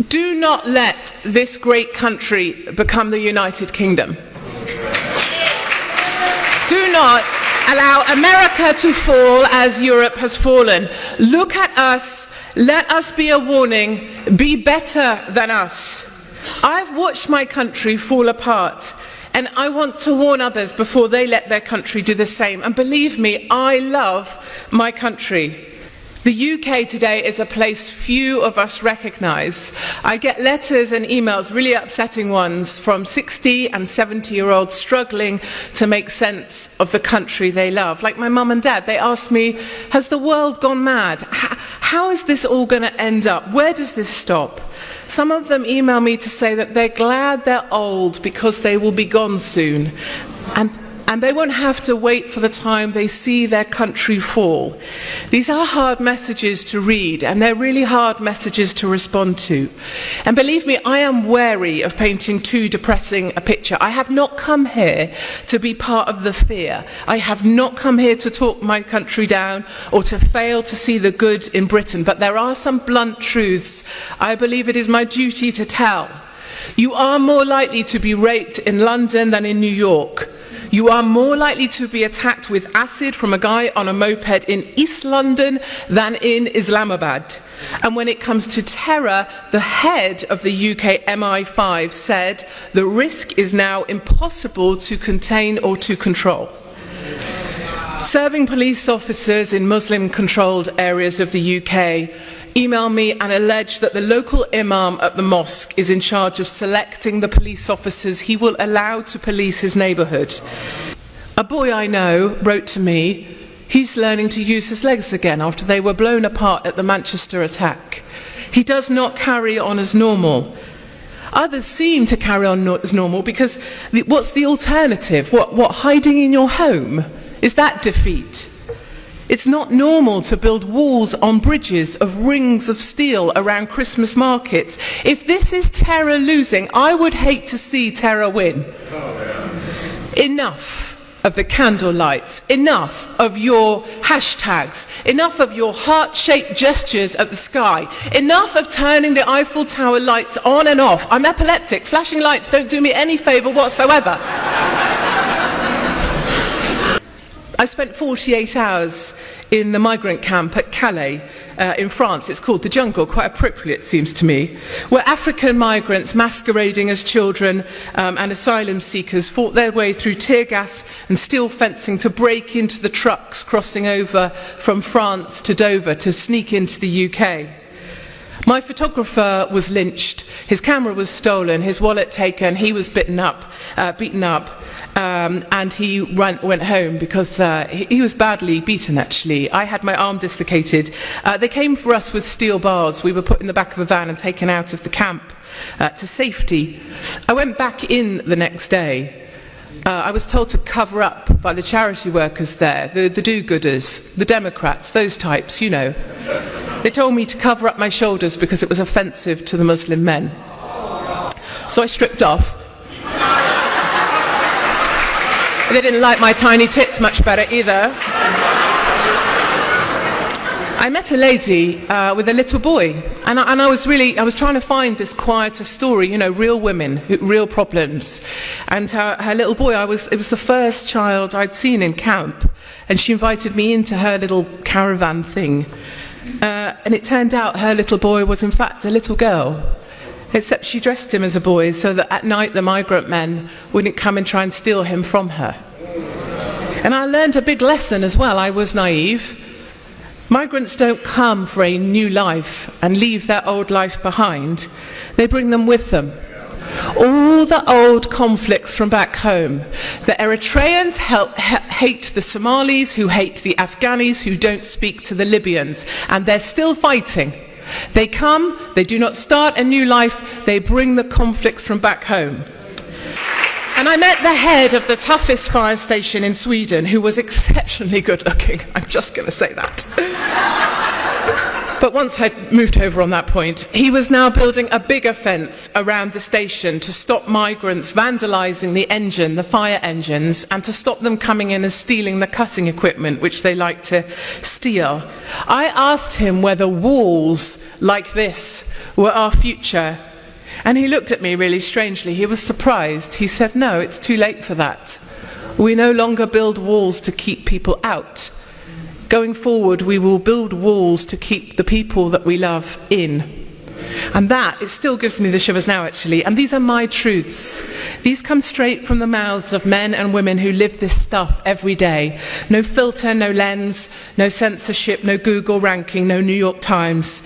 Do not let this great country become the United Kingdom. Do not allow America to fall as Europe has fallen. Look at us. Let us be a warning. Be better than us. I've watched my country fall apart, and I want to warn others before they let their country do the same. And believe me, I love my country. The UK today is a place few of us recognise. I get letters and emails, really upsetting ones, from 60 and 70-year-olds struggling to make sense of the country they love. Like my mum and dad, they ask me, has the world gone mad? How is this all going to end up? Where does this stop? Some of them email me to say that they're glad they're old because they will be gone soon. And they won't have to wait for the time they see their country fall. These are hard messages to read, and they're really hard messages to respond to. And believe me, I am wary of painting too depressing a picture. I have not come here to be part of the fear. I have not come here to talk my country down or to fail to see the good in Britain. But there are some blunt truths I believe it is my duty to tell. You are more likely to be raped in London than in New York. You are more likely to be attacked with acid from a guy on a moped in East London than in Islamabad. And when it comes to terror, the head of the UK MI5 said the risk is now impossible to contain or to control. Serving police officers in Muslim-controlled areas of the UK email me and allege that the local imam at the mosque is in charge of selecting the police officers he will allow to police his neighbourhood. A boy I know wrote to me, he's learning to use his legs again after they were blown apart at the Manchester attack. He does not carry on as normal. Others seem to carry on as normal because what's the alternative? What, hiding in your home? Is that defeat? It's not normal to build walls on bridges of rings of steel around Christmas markets. If this is terror losing, I would hate to see terror win. Enough of the candle lights, enough of your hashtags, enough of your heart-shaped gestures at the sky, enough of turning the Eiffel Tower lights on and off. I'm epileptic. Flashing lights don't do me any favour whatsoever. I spent 48 hours in the migrant camp at Calais in France. It's called the jungle, quite appropriate it seems to me, where African migrants masquerading as children and asylum seekers fought their way through tear gas and steel fencing to break into the trucks crossing over from France to Dover to sneak into the UK. My photographer was lynched, his camera was stolen, his wallet taken, he was beaten up, and he went home because he was badly beaten actually. I had my arm dislocated. They came for us with steel bars. We were put in the back of a van and taken out of the camp to safety. I went back in the next day. I was told to cover up by the charity workers there, the do-gooders, the Democrats, those types, you know. They told me to cover up my shoulders because it was offensive to the Muslim men. So I stripped off. They didn't like my tiny tits much better either. I met a lady with a little boy, and I was trying to find this quieter story, you know, real women, real problems. And her little boy, it was the first child I'd seen in camp, and she invited me into her little caravan thing. And it turned out her little boy was in fact a little girl, except she dressed him as a boy so that at night the migrant men wouldn't come and try and steal him from her. And I learned a big lesson as well. I was naive. Migrants don't come for a new life and leave their old life behind. They bring them with them. All the old conflicts from back home. The Eritreans hate the Somalis, who hate the Afghanis, who don't speak to the Libyans, and they're still fighting. They come, they do not start a new life, they bring the conflicts from back home. And I met the head of the toughest fire station in Sweden, who was exceptionally good looking. I'm just going to say that. But once I'd moved over on that point, he was now building a bigger fence around the station to stop migrants vandalising the engine, the fire engines, and to stop them coming in and stealing the cutting equipment, which they like to steal. I asked him whether walls like this were our future, and he looked at me really strangely. He was surprised. He said, "No, it's too late for that. We no longer build walls to keep people out. Going forward, we will build walls to keep the people that we love in." And that, it still gives me the shivers now actually, and these are my truths. These come straight from the mouths of men and women who live this stuff every day. No filter, no lens, no censorship, no Google ranking, no New York Times.